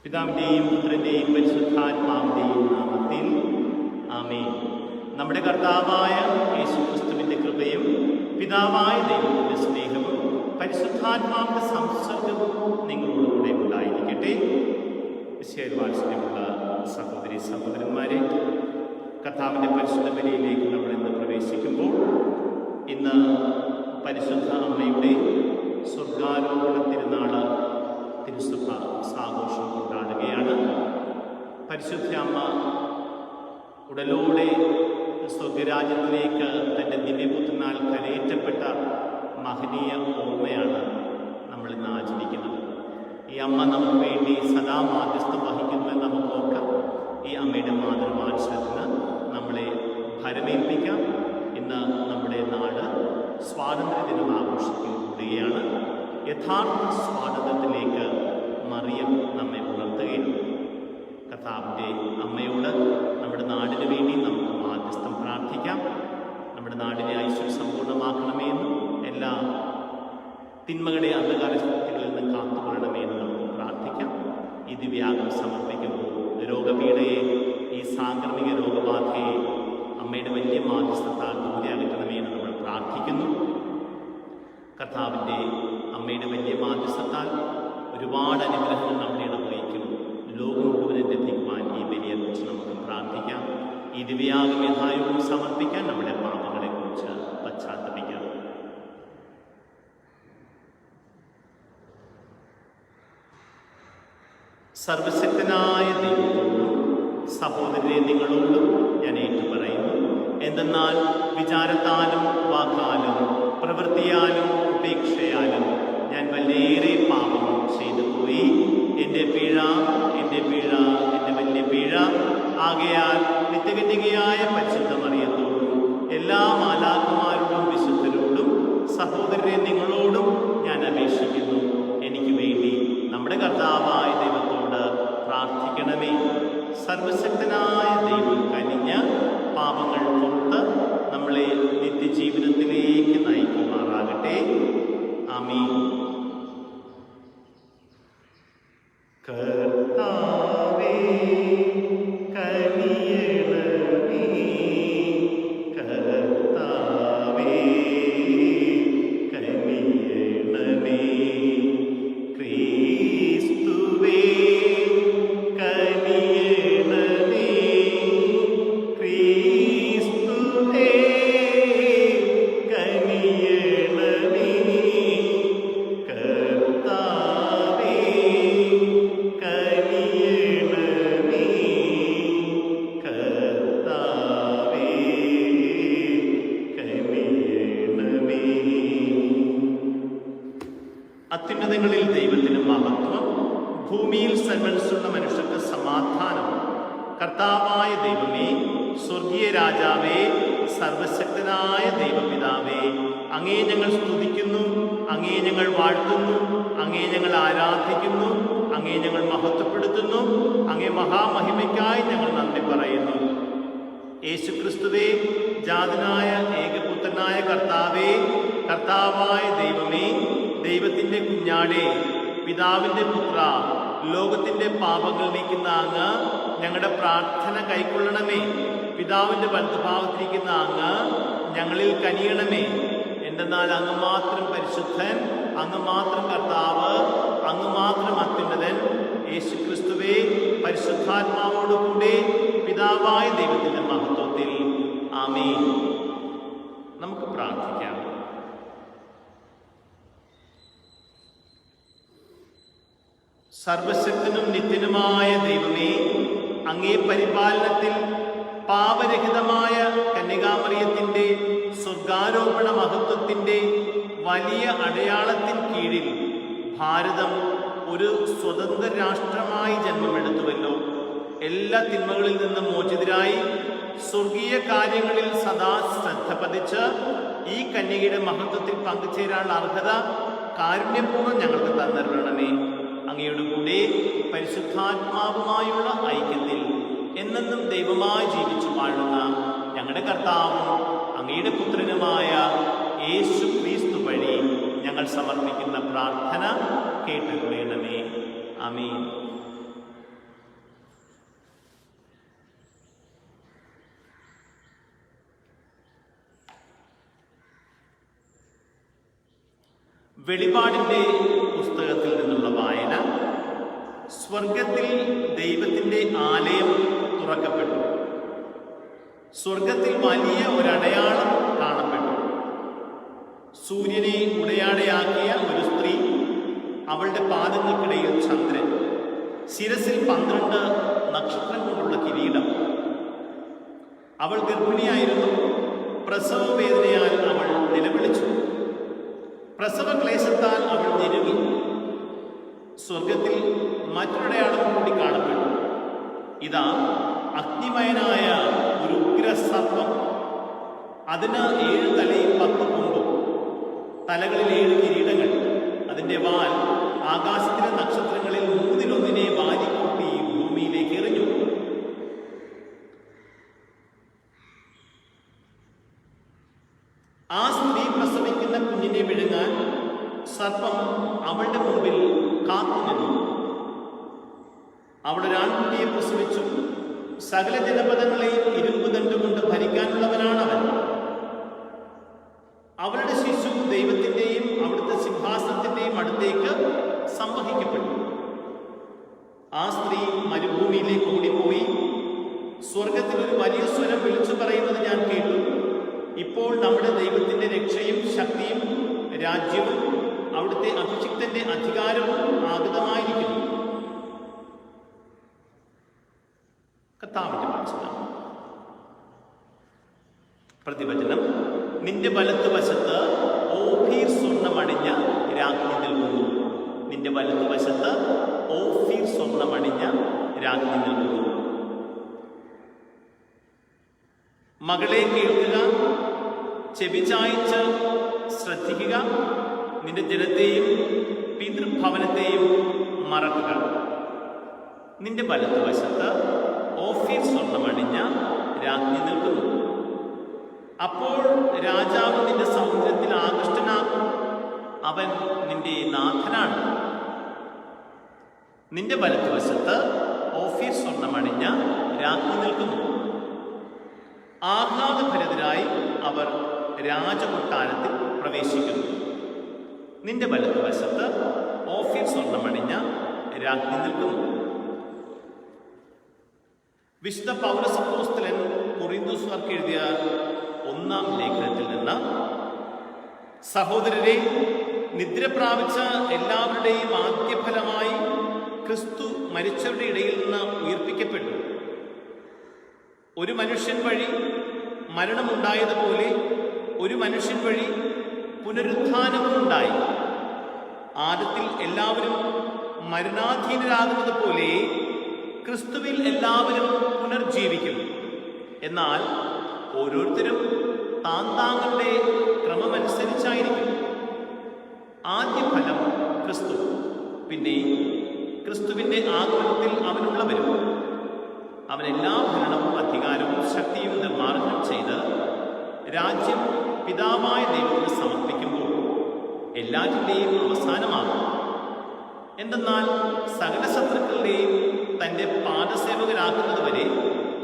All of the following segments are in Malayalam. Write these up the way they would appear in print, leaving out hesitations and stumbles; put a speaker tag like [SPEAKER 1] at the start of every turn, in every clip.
[SPEAKER 1] പിതാവിൻ്റെയും പുത്രൻ്റെയും പരിശുദ്ധാത്മാവിൻ്റെയും നാമത്തിൽ ആമേൻ. നമ്മുടെ കർത്താവായ യേശുക്രിസ്തുവിൻ്റെ കൃപയും പിതാവായ ദൈവത്തിൻ്റെ സ്നേഹവും പരിശുദ്ധാത്മാവിൻ്റെ സംസർഗവും നിങ്ങളോടുകൂടെ ഉണ്ടായിരിക്കട്ടെ. വിശേഷവാത്സല്യമുള്ള സഹോദരി സഹോദരന്മാരെ, കർത്താവിൻ്റെ പരിശുദ്ധ ബലിയിലേക്ക് നമ്മൾ ഇന്ന് പ്രവേശിക്കുമ്പോൾ ഇന്ന് പരിശുദ്ധ അമ്മയുടെ സ്വർഗാരോപണ തിരുനാള് തിരുസഭ ആഘോഷം കൊണ്ടാടുകയാണ്. പരിശുദ്ധ അമ്മ ഉടലോടെ സ്വർഗരാജ്യത്തിലേക്ക് തൻ്റെ ദിവ്യപുത്രനാൽ കരയേറ്റപ്പെട്ട മഹനീയ ഓർമ്മയാണ് നമ്മൾ ഇന്ന് ആചരിക്കുന്നത്. ഈ അമ്മ നമുക്ക് വേണ്ടി സദാ മാധ്യസ്ഥം വഹിക്കുന്നുവെന്ന് നമുക്ക് ഓർക്കാം. ഈ അമ്മയുടെ മാതൃവാത്സല്യത്തിന് നമ്മളെ ഭരമേൽപ്പിക്കാം. ഇന്ന് നമ്മുടെ നാട് സ്വാതന്ത്ര്യ ദിനം ആഘോഷിക്കുകയാണ്. യഥാർത്ഥ സ്വാതന്ത്ര്യത്തിലേക്ക് മറിയം നമ്മെ ഉണർത്തുകയാണ്. കർത്താവിൻ്റെ അമ്മയോട് നമ്മുടെ നാടിന് വേണ്ടി നമുക്ക് മാധ്യസ്ഥം പ്രാർത്ഥിക്കാം. നമ്മുടെ നാടിനെ ഐശ്വര്യ സമ്പൂർണ്ണമാക്കണമേ എന്നും എല്ലാ തിന്മകളുടെ അന്ധകാര ശക്തികളിൽ നിന്ന് കാത്തുകൊള്ളണമേ എന്ന് നമുക്ക് പ്രാർത്ഥിക്കാം. ഈ ദിവ്യാഗം സമർപ്പിക്കുമ്പോൾ രോഗപീഠയെ, ഈ സാംക്രമിക രോഗബാധയെ അമ്മയുടെ വലിയ മാധ്യസ്ഥത്താൽ ദൂരെ അകറ്റണമേ എന്ന് നമ്മൾ പ്രാർത്ഥിക്കുന്നു. കർത്താവിൻ്റെ അമ്മയുടെ വലിയ മാധ്യസ്ഥത്താൽ ഒരുപാട് അനുഗ്രഹങ്ങൾ നമ്മുടെ ഇടവഹിക്കും. ലോകം മുഴുവനും ലഭിക്കുവാൻ ഈ ബലിയെക്കുറിച്ച് നമുക്ക് പ്രാർത്ഥിക്കാം. ഈ ദിവ്യാഗം യഥായുഗം സമർപ്പിക്കാൻ നമ്മുടെ പാപങ്ങളെക്കുറിച്ച് പശ്ചാത്തപിക്കാം. സർവശക്തനായ ദൈവത്തോടും സഹോദരരെ നിങ്ങളോടും ഞാൻ ഏറ്റുപറയുന്നു. എന്തെന്നാൽ വിചാരത്താലും വാക്കാലും പ്രവൃത്തിയാലും ഉപേക്ഷയാലും ഞാൻ വളരെയേറെ പാപം ചെയ്തു പോയി. എൻ്റെ പിഴ എൻ്റെ വലിയ പിഴ. ആകയാൽ നിത്യകന്യകയായ പരിശുദ്ധ മറിയത്തോടും എല്ലാ മാലാഖമാരോടും വിശുദ്ധരോടും സഹോദരരെ നിങ്ങളോടും ഞാൻ അപേക്ഷിക്കുന്നു, എനിക്ക് വേണ്ടി നമ്മുടെ കർത്താവായ ദൈവത്തോട് പ്രാർത്ഥിക്കണമേ. സർവശക്തനായ ദൈവം കനിഞ്ഞ് പാപങ്ങൾ പുറത്ത് നമ്മളെ നിത്യജീവിതത്തിലേക്ക് നയിക്കുമാറാകട്ടെ. ആമീൻ. കർത്താവേ കനിയണമേ, കർത്താവേ കനിയണമേ, ക്രിസ്തുവേ കനിയണമേ, ക്രിസ്തുവേ കനിയണമേ, കർത്താവേ കനിയണമേ, കർത്താവേ കനിയണമേ. അത്യുന്നതങ്ങളിൽ ദൈവത്തിന് മഹത്വം, ഭൂമിയിൽ സന്മനസ്സുള്ള മനുഷ്യർക്ക് സമാധാനം. കർത്താവായ ദൈവമേ, സ്വർഗീയ രാജാവേ, സർവശക്തനായ ദൈവപിതാവേ, അങ്ങേ ഞങ്ങൾ സ്തുതിക്കുന്നു, അങ്ങേ ഞങ്ങൾ വാഴ്ത്തുന്നു, അങ്ങേ ഞങ്ങൾ ആരാധിക്കുന്നു, അങ്ങേ ഞങ്ങൾ മഹത്വപ്പെടുത്തുന്നു, അങ്ങേ മഹാമഹിമയ്ക്കായി ഞങ്ങൾ നന്ദി പറയുന്നു. യേശുക്രിസ്തുവേ, ജാതനായ ഏകപുത്രനായ കർത്താവേ, കർത്താവായ ദൈവമേ, ദൈവത്തിൻ്റെ കുഞ്ഞാടേ, പിതാവിൻ്റെ പുത്ര, ലോകത്തിൻ്റെ പാപങ്ങൾ നീക്കുന്ന അങ്ങ് ഞങ്ങളുടെ പ്രാർത്ഥന കൈക്കൊള്ളണമേ. പിതാവിൻ്റെ വലതുഭാഗത്തിരിക്കുന്ന അങ്ങ് ഞങ്ങളിൽ കനിയണമേ. എന്തെന്നാൽ അങ്ങ് മാത്രം പരിശുദ്ധൻ, അങ്ങ് മാത്രം കർത്താവ്, അങ്ങ് മാത്രം അത്യുന്നതൻ. യേശുക്രിസ്തുവേ, പരിശുദ്ധാത്മാവോടുകൂടെ പിതാവായ ദൈവത്തിൻ്റെ മഹത്വത്തിൽ ആമേൻ. നമുക്ക് പ്രാർത്ഥിക്കാം. സർവശക്തനും നിത്യനുമായ ദൈവമേ, അങ്ങേ പരിപാലനത്തിൽ പാപരഹിതമായ കന്യകാമറിയത്തിൻ്റെ സ്വർഗാരോപണ മഹത്വത്തിൻ്റെ വലിയ അടയാളത്തിൻ കീഴിൽ ഭാരതം ഒരു സ്വതന്ത്ര രാഷ്ട്രമായി ജന്മമെടുത്തുവല്ലോ. എല്ലാ തിന്മകളിൽ നിന്നും മോചിതരായി സ്വർഗീയ കാര്യങ്ങളിൽ സദാ ശ്രദ്ധ പതിച്ച് ഈ കന്യകയുടെ മഹത്വത്തിൽ പങ്കുചേരാനുള്ള അർഹത കാരുണ്യപൂർവ്വം ഞങ്ങൾക്ക് തന്നിരണമേ. അങ്ങയുടെ കൂടെ പരിശുദ്ധാത്മാവുമായുള്ള ഐക്യത്തിൽ എന്നെന്നും ദൈവമായി ജീവിച്ചു വാഴുന്ന ഞങ്ങളുടെ കർത്താവും അങ്ങയുടെ പുത്രനുമായ യേശു ക്രിസ്തു വഴി ഞങ്ങൾ സമർപ്പിക്കുന്ന പ്രാർത്ഥന കേട്ടുകൊള്ളണമേ. ആമേൻ. വെളിപാടിൻ്റെ പുസ്തകത്തിൽ നിന്നുള്ള വായന. സ്വർഗത്തിൽ ദൈവത്തിൻ്റെ ആലയം തുറക്കപ്പെട്ടു. സ്വർഗത്തിൽ വലിയ ഒരടയാളം കാണപ്പെട്ടു. സൂര്യനെ ഉടയാടയാക്കിയ ഒരു സ്ത്രീ, അവളുടെ പാദങ്ങൾക്കിടയിൽ ചന്ദ്രൻ, ശിരസിൽ 12 നക്ഷത്രം കൊണ്ടുള്ള കിരീടം. അവൾ ഗർഭിണിയായിരുന്നു. പ്രസവ വേദനയാൽ അവൾ നിലവിളിച്ചു. പ്രസവ ക്ലേശത്താൽ അവൾ ഞെരുങ്ങി. സ്വർഗത്തിൽ മറ്റൊരടയാളം കൂടി കാണപ്പെട്ടു. ഇതാ, അഗ്നിമയനായ ഒരു ഉഗ്രസർപ്പം. അതിന് 7 തലയും 10 കൊമ്പും, തലകളിൽ 7 കിരീടങ്ങൾ. അതിൻ്റെ വാൽ ആകാശത്തിലെ നക്ഷത്രങ്ങളിൽ 3-1 വാരിക്കൂട്ടി ഭൂമിയിലേക്ക് എറിഞ്ഞു. ആ സ്ത്രീ പ്രസവിക്കുന്ന കുഞ്ഞിനെ വിഴുങ്ങാൻ സർപ്പം അവളുടെ മുമ്പിൽ കാത്തുനിന്നു. അവൾ ഒരാൺകുട്ടിയെ പ്രസവിച്ചു. സകല ജനപദങ്ങളെയും ഇരുമ്പ് ദണ്ഡുകൊണ്ട് ഭരിക്കാനുള്ളവനാണവൻ. അവളുടെ ശിശു ദൈവത്തിൻ്റെയും അവിടുത്തെ സിംഹാസനത്തിൻ്റെയും അടുത്തേക്ക് സംവഹിക്കപ്പെട്ടു. ആ സ്ത്രീ മരുഭൂമിയിലേക്ക് ഓടിപ്പോയി. സ്വർഗത്തിൽ ഒരു വലിയ സ്വരം വിളിച്ചു പറയുന്നത് ഞാൻ കേട്ടു. ഇപ്പോൾ നമ്മുടെ ദൈവത്തിൻ്റെ രക്ഷയും ശക്തിയും രാജ്യവും അവിടുത്തെ അഭിഷിക്തന്റെ അധികാരവും ആഗതമായിരിക്കുന്നു. കർത്താവിന്റെ വചനം. പ്രതിവചനം. നിന്റെ വലത്തുവശത്ത് ഓഫീർ സ്വർണ്ണമണിഞ്ഞ രാജ്ഞി നിൽക്കുന്നു. നിന്റെ വലത്തുവശത്ത് ഓഫീർ സ്വർണ്ണമണിഞ്ഞ രാജ്ഞി നിൽക്കുന്നു. മകളെ കേൾക്കുക, ചെവിചായിച്ച് ശ്രദ്ധിക്കുക. നിന്റെ ജനത്തെയും പിതൃഭവനത്തെയും മറക്കുക. നിന്റെ വലത്തുവശത്ത് ഓഫീർ സ്വർണ്ണമണിഞ്ഞ രാജ്ഞി നിൽക്കുന്നു. അപ്പോൾ രാജാവ് നിന്റെ സൗന്ദര്യത്തിൽ ആകൃഷ്ടനാകും. അവൻ നിന്റെ നാഥനാണ്. നിന്റെ വലത്തുവശത്ത് ഓഫീർ സ്വർണ്ണമണിഞ്ഞ രാജ്ഞി നിൽക്കുന്നു. ആഹ്ലാദഭരിതരായി അവർ രാജകൊട്ടാരത്തിൽ പ്രവേശിക്കുന്നു. നിന്റെ വലത്തുവശത്ത് ഓഫീർ സ്വർണ്ണമണിഞ്ഞ രാജ്ഞി നിൽക്കുന്നു. വിശുദ്ധ പൗലോസ് അപ്പോസ്തലൻ കൊറിന്തോസ്യർക്ക് എഴുതിയ 1-ാം ലേഖനത്തിൽ നിന്ന്, സഹോദരരെ, നിദ്ര പ്രാപിച്ച എല്ലാവരുടെയും ആദ്യഫലമായി ക്രിസ്തു മരിച്ചവരുടെ ഇടയിൽ നിന്ന് ഉയർപ്പിക്കപ്പെട്ടു. ഒരു മനുഷ്യൻ വഴി മരണമുണ്ടായതുപോലെ ഒരു മനുഷ്യൻ വഴി പുനരുത്ഥാനവും ഉണ്ടായി. ആദത്തിൽ എല്ലാവരും മരണാധീനരാകുന്നത് പോലെ ക്രിസ്തുവിൽ എല്ലാവരും പുനർജീവിക്കും. എന്നാൽ ഓരോരുത്തരും താന്താങ്ങളുടെ ക്രമമനുസരിച്ചായിരിക്കും. ആദ്യ ഫലം ക്രിസ്തു, പിന്നെ ക്രിസ്തുവിൻ്റെ ആഗമനത്തിൽ അവനുള്ളവരും. അവൻ എല്ലാ ഭരണവും അധികാരവും ശക്തിയും നിർമ്മാർജ്ജനം ചെയ്ത് രാജ്യം പിതാവായ ദൈവത്തിന് സമർപ്പിക്കുമ്പോൾ എല്ലാറ്റിൻ്റെയും അവസാനമാകും. എന്തെന്നാൽ സകല ശത്രുക്കളുടെയും തൻ്റെ പാദസേവകരാക്കുന്നതുവരെ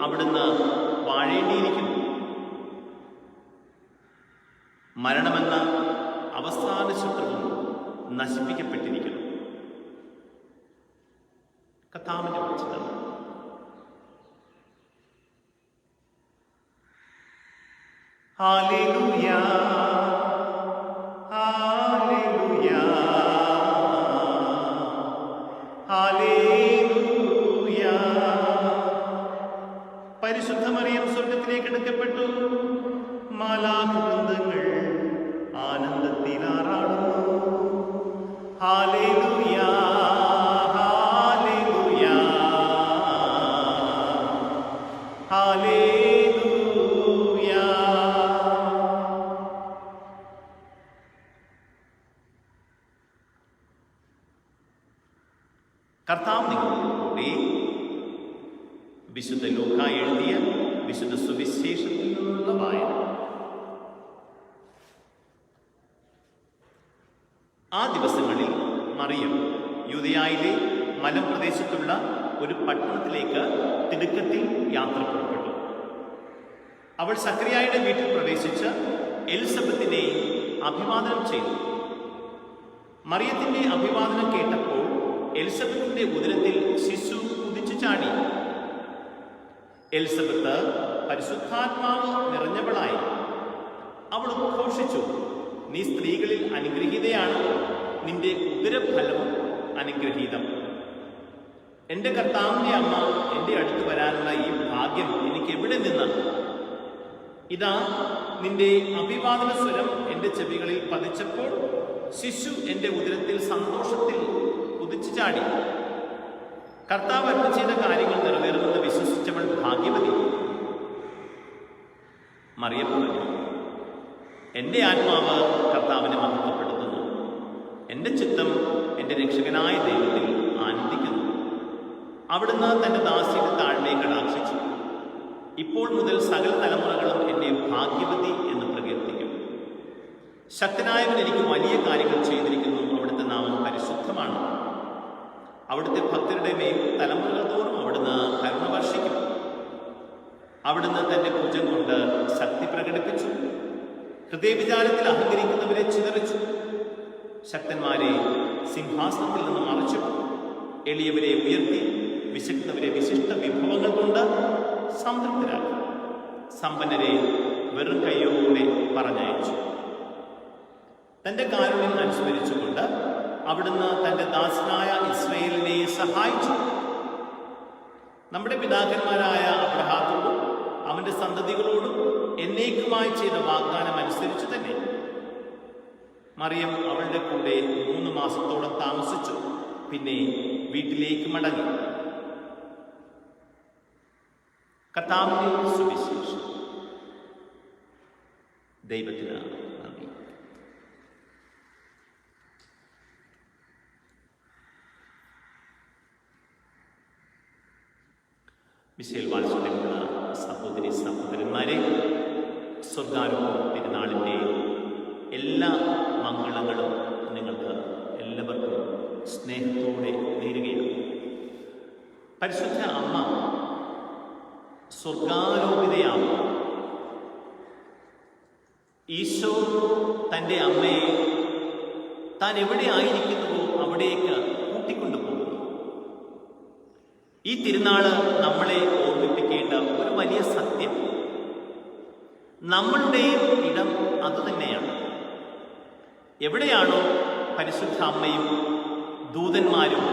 [SPEAKER 1] അവിടുന്ന് വാഴേണ്ടിയിരിക്കുന്നു. മരണമെന്ന അവസാന ശത്രുവും നശിപ്പിക്കപ്പെട്ടിരിക്കുന്നു. കർത്താവിന്റെ വചനം. Hallelujah, hallelujah, hallelujah. പരിശുദ്ധ മറിയം സ്വർഗ്ഗത്തിലേക്ക് എടുക്കപ്പെട്ടു. മാലാഖവൃന്ദങ്ങൾ ആനന്ദത്തിൽ ആറാടുന്നു. Hallelujah, hallelujah, hallelujah. കർത്താവ് നിങ്ങളോടുകൂടി. വിശുദ്ധ ലൂക്കാ എഴുതിയ വിശുദ്ധ സുവിശേഷത്തിൽ നിന്നുള്ള വായന. ആ ദിവസങ്ങളിൽ മറിയം യൂദയായിലെ മലമ്പ്രദേശത്തുള്ള ഒരു പട്ടണത്തിലേക്ക് തിടുക്കത്തിൽ യാത്ര പുറപ്പെട്ടു. അവൾ സക്കറിയായുടെ വീട്ടിൽ പ്രവേശിച്ച് എലിസബത്തിനെ അഭിവാദനം ചെയ്തു. മറിയത്തിന്റെ അഭിവാദനം കേട്ടപ്പോൾ എലിസബത്തിന്റെ ഉദരത്തിൽ ശിശു കുതിച്ചു ചാടി. എലിസബത്ത് പരിശുദ്ധാത്മാവ് നിറഞ്ഞവളായി. അവൾ ഉദ്ഘോഷിച്ചു, നീ സ്ത്രീകളിൽ അനുഗ്രഹീതയാണ്, നിന്റെ ഉദരഫലവും അനുഗ്രഹീതം. എന്റെ കർത്താവിന്റെ അമ്മ എന്റെ അടുത്ത് വരാനുള്ള ഈ ഭാഗ്യം എനിക്ക് എവിടെ നിന്ന്? ഇതാ നിന്റെ അഭിവാദന സ്വരം എന്റെ ചെവികളിൽ പതിച്ചപ്പോൾ ശിശു എന്റെ ഉദരത്തിൽ സന്തോഷത്തിൽ കുതിച്ചു ചാടി. കർത്താവ് അരുളി ചെയ്ത കാര്യങ്ങൾ നിറവേറുമെന്ന് വിശ്വസിച്ചവൾ ഭാഗ്യവതി. മറിയം പറഞ്ഞു, എന്റെ ആത്മാവ് കർത്താവിനെ മഹത്വപ്പെടുത്തുന്നു, എന്റെ ചിത്തം എന്റെ രക്ഷകനായ ദൈവത്തിൽ ആനന്ദിക്കുന്നു. അവിടുന്ന് തന്റെ ദാസിയുടെ താഴ്മയെ കടാക്ഷിച്ചു. ഇപ്പോൾ മുതൽ സകല തലമുറകളും എന്നെ ഭാഗ്യവതി എന്ന് പ്രകീർത്തിക്കും. ശക്തനായവൻ എനിക്ക് വലിയ കാര്യങ്ങൾ ചെയ്തിരിക്കുന്നു, അവിടുത്തെ നാമം പരിശുദ്ധമാണ്. അവിടുത്തെ ഭക്തരുടെ മേൽ തലമുറകൾ തോറും അവിടുന്ന് കരുണ വർഷിക്കും. അവിടുന്ന് തന്റെ ഭുജം കൊണ്ട് ശക്തി പ്രകടിപ്പിച്ചു, ഹൃദയവിചാരത്തിൽ അഹങ്കരിക്കുന്നവരെ ചിതറിച്ചു. ശക്തന്മാരെ സിംഹാസനത്തിൽ നിന്ന് മറിച്ചു, എളിയവരെ ഉയർത്തി, വിശക്കുന്നവരെ വിശിഷ്ട വിഭവങ്ങൾ കൊണ്ട് സംതൃപ്തരാക്കി, സമ്പന്നരെ വെറും കൈയോടെ പറഞ്ഞയച്ചു. തന്റെ കാരുണ്യം അനുസ്മരിച്ചുകൊണ്ട് അവിടുന്ന് തന്റെ ദാസനായ ഇസ്രായേലിനെ സഹായിച്ചു. നമ്മുടെ പിതാക്കന്മാരായ അബ്രഹാത്തോടും അവന്റെ സന്തതികളോടും എന്നേക്കുമായി ചെയ്ത വാഗ്ദാനം അനുസരിച്ച് തന്നെ മറിയം അവളുടെ കൂടെ 3 മാസത്തോളം താമസിച്ചു. പിന്നെ വീട്ടിലേക്ക് മടങ്ങി. കർത്താവിന്റെ സുവിശേഷം. ദൈവത്തിന് നന്ദി. വിശേൽ വാത്സല്യമുള്ള സഹോദരി സഹോദരന്മാരെ, സ്വർഗാരോഹണ തിരുനാളിൻ്റെ എല്ലാ മംഗളങ്ങളും നിങ്ങൾക്ക് എല്ലാവർക്കും സ്നേഹത്തോടെ നേരുകയാണ്. പരിശുദ്ധ അമ്മ സ്വർഗാരോപിതയാകും. ഈശോ തൻ്റെ അമ്മയെ താൻ എവിടെ ആയിരിക്കുന്നുവോ അവിടേക്ക് കൂട്ടിക്കൊണ്ടുപോകുന്നു. ഈ തിരുനാള് നമ്മളെ ഓർമ്മിപ്പിക്കേണ്ട ഒരു വലിയ സത്യം, നമ്മളുടെയും ഇടം അതുതന്നെയാണ്. എവിടെയാണോ പരിശുദ്ധ അമ്മയും ദൂതന്മാരും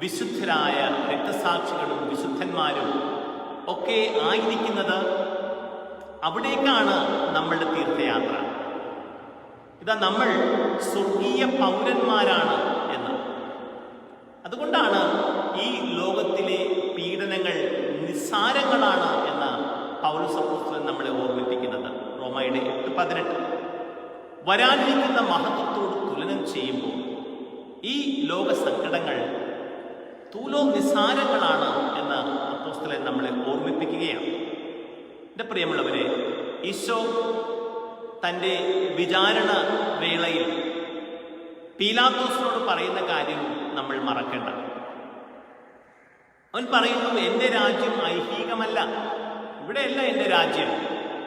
[SPEAKER 1] വിശുദ്ധരായ രക്തസാക്ഷികളും വിശുദ്ധന്മാരും ഒക്കെ ആയിരിക്കുന്നത്, അവിടേക്കാണ് നമ്മളുടെ തീർത്ഥയാത്ര. ഇതാ നമ്മൾ സ്വർഗീയ പൗരന്മാരാണ് എന്ന്. അതുകൊണ്ടാണ് ഈ ലോകത്തിലെ പീഡനങ്ങൾ നിസ്സാരങ്ങളാണ് എന്ന് പൗലോസ് അപ്പോസ്തലൻ നമ്മളെ ഓർമ്മിപ്പിക്കുന്നത്. റോമയുടെ 8:18 വരാനിരിക്കുന്ന മഹത്വത്തോട് തുലനം ചെയ്യുമ്പോൾ ഈ ലോക സങ്കടങ്ങൾ തൂലോ നിസ്സാരങ്ങളാണ് എന്ന് അപ്പോസ്തലൻ നമ്മളെ ഓർമ്മിപ്പിക്കുകയാണ്. എൻ്റെ പ്രിയമുള്ളവരെ, ഈശോ തൻ്റെ വിചാരണ വേളയിൽ പീലാത്തോസിനോട് പറയുന്ന കാര്യം നമ്മൾ മറക്കേണ്ട. അവൻ പറയുന്നു, എൻ്റെ രാജ്യം ഐഹികമല്ല, ഇവിടെയല്ല എൻ്റെ രാജ്യം.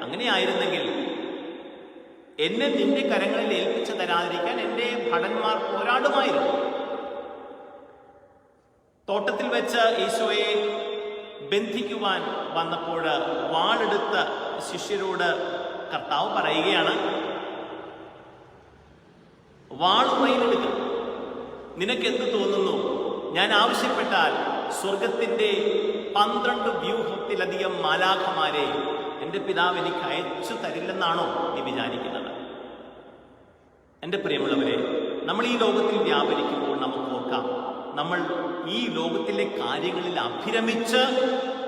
[SPEAKER 1] അങ്ങനെയായിരുന്നെങ്കിൽ എന്നെ നിന്റെ കരങ്ങളിൽ ഏൽപ്പിച്ചു തരാതിരിക്കാൻ എൻ്റെ ഭടന്മാർ പോരാടുമായിരുന്നു. തോട്ടത്തിൽ വെച്ച് ഈശോയെ ബന്ധിക്കുവാൻ വന്നപ്പോൾ വാളെടുത്ത ശിഷ്യരോട് കർത്താവ് പറയുകയാണ്, വാളുമയിലെടുക്കുക. നിനക്കെന്ത് തോന്നുന്നു? ഞാൻ ആവശ്യപ്പെട്ടാൽ സ്വർഗത്തിന്റെ 12 വ്യൂഹത്തിലധികം മാലാഖമാരെ എൻ്റെ പിതാവ് എനിക്ക് അയച്ചു തരില്ലെന്നാണോ നീ വിചാരിക്കുന്നത്? എൻ്റെ പ്രിയമുള്ളവരെ, നമ്മൾ ഈ ലോകത്തിൽ വ്യാപരിക്കുമ്പോൾ നമുക്ക് ഓർക്കാം, നമ്മൾ ഈ ലോകത്തിലെ കാര്യങ്ങളിൽ അഭിരമിച്ച്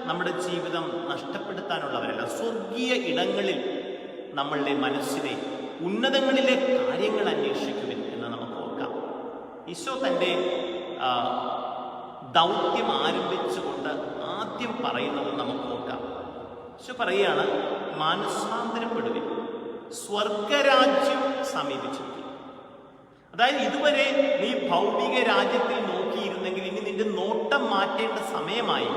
[SPEAKER 1] നമ്മുടെ ജീവിതം നഷ്ടപ്പെടുത്താനുള്ളവരല്ല. സ്വർഗീയ ഇടങ്ങളിൽ നമ്മളുടെ മനസ്സിനെ, ഉന്നതങ്ങളിലെ കാര്യങ്ങൾ അന്വേഷിക്കുവിൻ എന്ന് നമുക്ക് ഓർക്കാം. ഈശോ തൻ്റെ ദൗത്യം ആരംഭിച്ചുകൊണ്ട് ആദ്യം പറയുന്നത് നമുക്ക് ഓർക്കാം. ഈശോ പറയുകയാണ്, മാനസാന്തരപ്പെടുവിൻ, സ്വർഗരാജ്യം സമീപിച്ചിരിക്കും. അതായത് ഇതുവരെ നീ ഭൗതിക രാജ്യത്തിൽ നോക്കിയിരുന്നെങ്കിൽ ഇനി നിന്റെ നോട്ടം മാറ്റേണ്ട സമയമായി.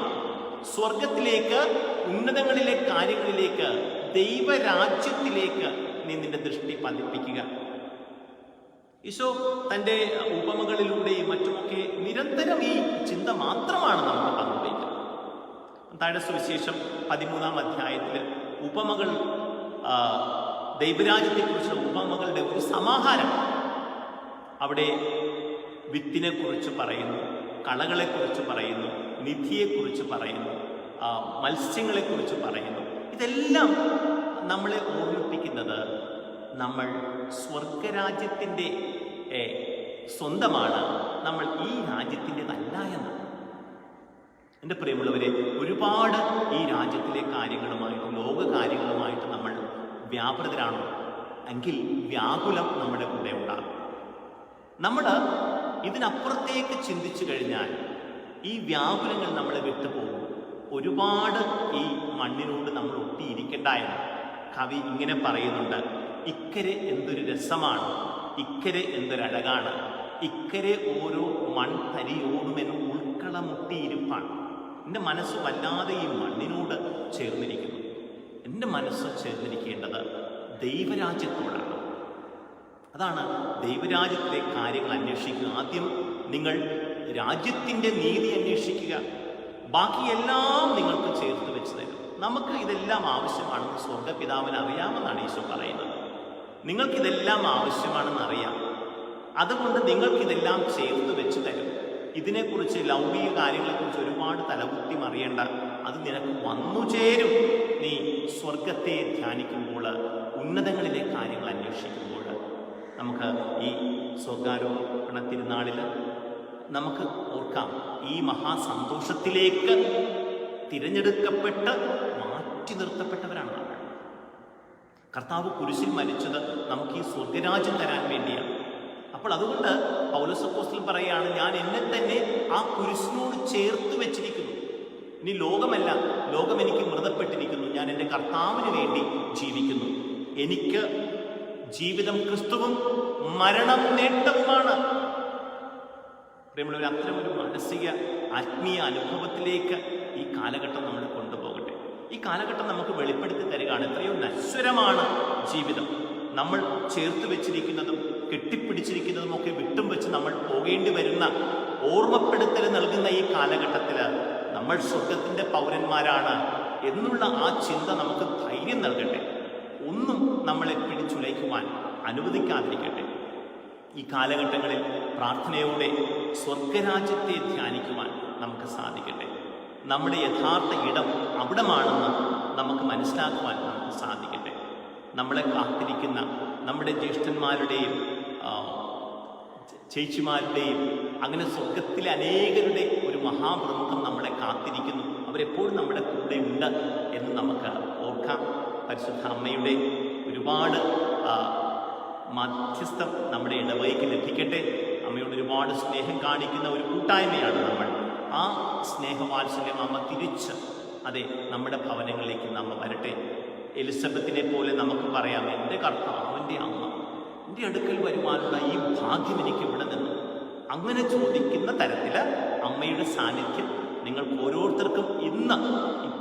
[SPEAKER 1] സ്വർഗത്തിലേക്ക്, ഉന്നതങ്ങളിലെ കാര്യങ്ങളിലേക്ക്, ദൈവരാജ്യത്തിലേക്ക് നീ നിന്റെ ദൃഷ്ടി പതിപ്പിക്കുക. ഈശോ തൻ്റെ ഉപമകളിലൂടെയും മറ്റുമൊക്കെ നിരന്തരം ഈ ചിന്ത മാത്രമാണ് നമുക്ക് പങ്കുവയ്ക്കുന്നത്. താഴെ സുവിശേഷം 13-ാം അധ്യായത്തിൽ ഉപമകൾ, ദൈവരാജ്യത്തെക്കുറിച്ചുള്ള ഉപമകളുടെ ഒരു സമാഹാരം. അവിടെ വിത്തിനെ കുറിച്ച് പറയുന്നു, കളകളെക്കുറിച്ച് പറയുന്നു, നിധിയെക്കുറിച്ച് പറയുന്നു, മത്സ്യങ്ങളെക്കുറിച്ച് പറയുന്നു. ഇതെല്ലാം നമ്മളെ ഓർമ്മിപ്പിക്കുന്നത് നമ്മൾ സ്വർഗരാജ്യത്തിൻ്റെ സ്വന്തമാണ്, നമ്മൾ ഈ രാജ്യത്തിൻ്റെതല്ല എന്നാണ്. എൻ്റെ പ്രിയമുള്ളവരെ, ഒരുപാട് ഈ രാജ്യത്തിലെ കാര്യങ്ങളുമായിട്ട്, ലോക കാര്യങ്ങളുമായിട്ട് നമ്മൾ വ്യാപൃതരാണോ എങ്കിൽ വ്യാകുലം നമ്മുടെ കൂടെ ഉണ്ടാകും. നമ്മൾ ഇതിനപ്പുറത്തേക്ക് ചിന്തിച്ചു കഴിഞ്ഞാൽ ഈ വ്യാകുലങ്ങൾ നമ്മളെ വിട്ടുപോകും. ഒരുപാട് ഈ മണ്ണിനോട് നമ്മൾ ഒട്ടിയിരിക്കേണ്ട എന്ന് കവി ഇങ്ങനെ പറയുന്നുണ്ട്: ഇക്കരെ എന്തൊരു രസമാണ്, ഇക്കരെ എന്തൊരഴകാണ്, ഇക്കരെ ഓരോ മൺതരിയോടുമെന്ന് ഉൾക്കളമുട്ടിയിരിപ്പാണ്. എൻ്റെ മനസ്സ് വല്ലാതെ ഈ മണ്ണിനോട് ചേർന്നിരിക്കുന്നു. എൻ്റെ മനസ്സ് ചേർന്നിരിക്കേണ്ടത് ദൈവരാജ്യത്തോടാണ്. അതാണ് ദൈവരാജ്യത്തിലെ കാര്യങ്ങൾ അന്വേഷിക്കുക. ആദ്യം നിങ്ങൾ രാജ്യത്തിൻ്റെ നീതി അന്വേഷിക്കുക, ബാക്കിയെല്ലാം നിങ്ങൾക്ക് ചേർത്ത് വെച്ച് തരും. നമുക്ക് ഇതെല്ലാം ആവശ്യമാണെന്ന് സ്വർഗപിതാവിന് അറിയാമെന്നാണ് ഈശോ പറയുന്നത്. നിങ്ങൾക്കിതെല്ലാം ആവശ്യമാണെന്ന് അറിയാം, അതുകൊണ്ട് നിങ്ങൾക്കിതെല്ലാം ചേർത്ത് വെച്ച് തരും. ഇതിനെക്കുറിച്ച്, ലൗകിക കാര്യങ്ങളെക്കുറിച്ച് ഒരുപാട് തലകുത്തി മറിയേണ്ട, അത് നിനക്ക് വന്നു ചേരും. നീ സ്വർഗത്തെ ധ്യാനിക്കുമ്പോൾ, ഉന്നതങ്ങളിലെ കാര്യങ്ങൾ അന്വേഷിക്കുമ്പോൾ. നമുക്ക് ഈ സ്വർഗാരോപണ തിരുനാളിൽ നമുക്ക് ഓർക്കാം, ഈ മഹാസന്തോഷത്തിലേക്ക് തിരഞ്ഞെടുക്കപ്പെട്ട് മാറ്റി നിർത്തപ്പെട്ടവരാണ് നമ്മൾ. കർത്താവ് കുരിശിൽ മരിച്ചത് നമുക്ക് ഈ സ്വർഗരാജ്യം തരാൻ വേണ്ടിയാണ്. അപ്പോൾ അതുകൊണ്ട് പൗലോസ് അപ്പോസ്തലൻ പറയുകയാണ്, ഞാൻ എന്നെ തന്നെ ആ കുരിശിനോട് ചേർത്ത് വെച്ചിരിക്കുന്നു. ഇനി ലോകമല്ല, ലോകം എനിക്ക് മൃതപ്പെട്ടിരിക്കുന്നു. ഞാൻ എൻ്റെ കർത്താവിന് വേണ്ടി ജീവിക്കുന്നു. എനിക്ക് ജീവിതം ക്രിസ്തുവും മരണം നേട്ടവുമാണ്. പ്രിയമുള്ളവർ, അത്തരമൊരു മാനസിക ആത്മീയ അനുഭവത്തിലേക്ക് ഈ കാലഘട്ടം നമ്മൾ കൊണ്ടുപോകട്ടെ. ഈ കാലഘട്ടം നമുക്ക് വെളിപ്പെടുത്തി തരികയാണ് എത്രയോ നശ്വരമാണ് ജീവിതം. നമ്മൾ ചേർത്ത് വെച്ചിരിക്കുന്നതും കെട്ടിപ്പിടിച്ചിരിക്കുന്നതും ഒക്കെ വിട്ടും വെച്ച് നമ്മൾ പോകേണ്ടി വരുന്ന ഓർമ്മപ്പെടുത്തൽ നൽകുന്ന ഈ കാലഘട്ടത്തിൽ നമ്മൾ സ്വർഗത്തിൻ്റെ പൗരന്മാരാണ് എന്നുള്ള ആ ചിന്ത നമുക്ക് ധൈര്യം നൽകട്ടെ. ഒന്നും നമ്മളെ പിടിച്ചുലയ്ക്കുവാൻ അനുവദിക്കാതിരിക്കട്ടെ. ഈ കാലഘട്ടങ്ങളിൽ പ്രാർത്ഥനയോടെ സ്വർഗരാജ്യത്തെ ധ്യാനിക്കുവാൻ നമുക്ക് സാധിക്കട്ടെ. നമ്മുടെ യഥാർത്ഥ ഇടം അവിടമാണെന്ന് നമുക്ക് മനസ്സിലാക്കുവാൻ നമുക്ക് സാധിക്കട്ടെ. നമ്മളെ കാത്തിരിക്കുന്ന നമ്മുടെ ജ്യേഷ്ഠന്മാരുടെയും ചേച്ചിമാരുടെയും അങ്ങനെ സ്വർഗത്തിലെ അനേകരുടെ ഒരു മഹാവൃന്ദം നമ്മളെ കാത്തിരിക്കുന്നു. അവരെപ്പോഴും നമ്മുടെ കൂടെ ഉണ്ട് എന്ന് നമുക്ക് ഓർക്കാം. പരിശുദ്ധ അമ്മയുടെ ഒരുപാട് മധ്യസ്ഥം നമ്മുടെ ഇടവകയ്ക്ക് ലഭിക്കട്ടെ. അമ്മയോട് ഒരുപാട് സ്നേഹം കാണിക്കുന്ന ഒരു കൂട്ടായ്മയാണ് നമ്മൾ. ആ സ്നേഹവാത്സല്യം അമ്മ തിരിച്ച് നമ്മുടെ ഭവനങ്ങളിലേക്ക് നമ്മ വരട്ടെ. എലിസബത്തിനെ പോലെ നമുക്ക് പറയാം, എൻ്റെ കർത്താവിൻ്റെ അമ്മ, എൻ്റെ അടുക്കൽ വരുവാനുള്ള ഈ ഭാഗ്യം എനിക്ക് ഇവിടെ നിന്നു. അങ്ങനെ ചോദിക്കുന്ന തരത്തിൽ അമ്മയുടെ സാന്നിധ്യം നിങ്ങൾക്ക് ഓരോരുത്തർക്കും